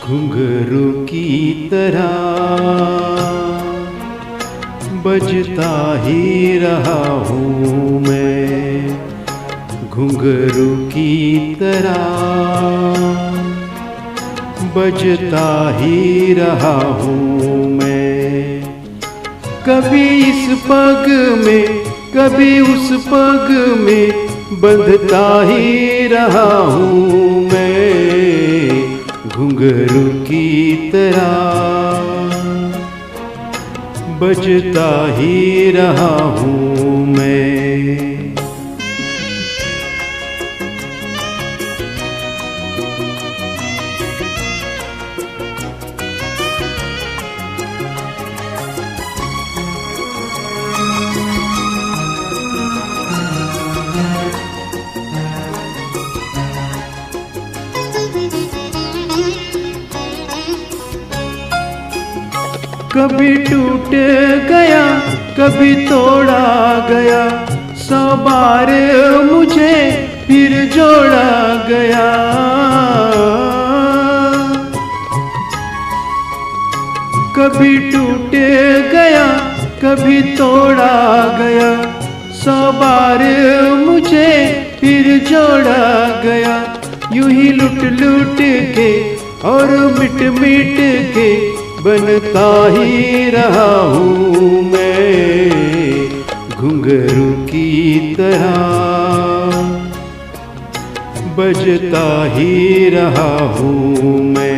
घुंघरू की तरह बजता ही रहा हूँ मैं, घुंघरू की तरह बजता ही रहा हूँ मैं। कभी इस पग में कभी उस पग में बंधता ही रहा हूँ मैं, घुंघरू की तरह बजता ही रहा हूँ मैं। कभी टूट गया कभी तोड़ा गया, 100 बार मुझे फिर जोड़ा गया। कभी टूट गया कभी तोड़ा गया, 100 बार मुझे फिर जोड़ा गया। यूं ही लुट लुट के और मिट मिट के बनता ही रहा हूँ मैं, घुंघरू की तरह बजता ही रहा हूँ मैं।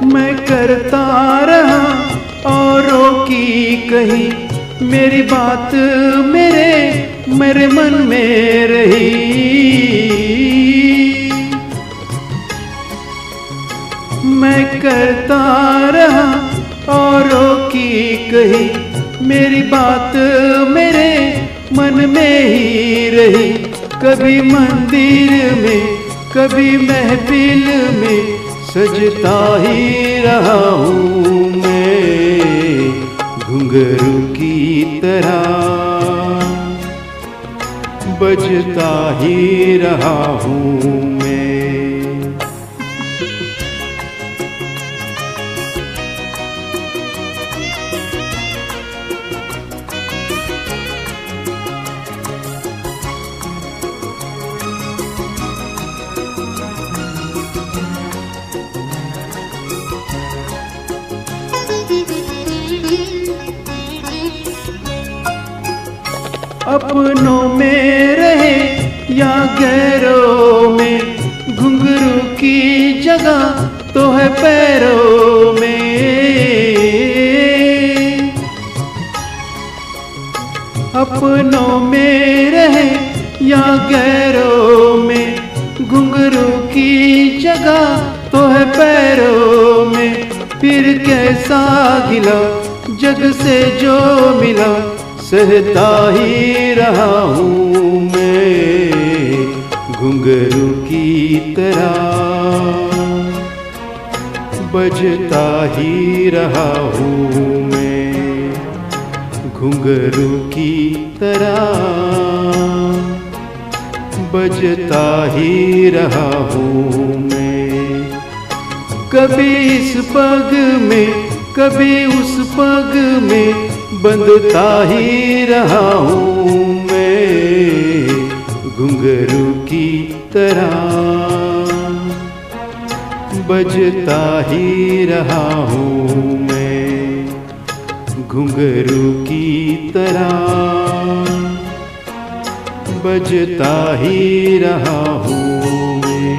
मैं करता रहा औरों की कही, मेरी बात मेरे मन में रही। मैं करता रहा औरों की कही, मेरी बात मेरे मन में ही रही। कभी मंदिर में कभी महफिल में सजता ही रहा हूँ मैं, घुंघरू की तरह बजता ही रहा हूँ मैं। अपनों में रहे या गैरों में, घुंघरू की जगह तो है पैरों में। अपनों में रहे या गैरों में, घुंघरू की जगह तो है पैरों में। फिर कैसा गिला जग से जो मिला, सहता ही रहा हूँ मैं, घुंघरू की तरह बजता ही रहा हूँ मैं, घुंघरू की तरह बजता ही रहा हूँ मैं। कभी इस पग में कभी उस पग में बंधता ही रहा हूँ मैं, घुंघरू की तरह बजता ही रहा हूँ मैं, घुंघरू की तरह बजता ही रहा हूँ मैं,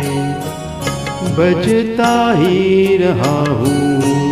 बजता ही रहा हूँ।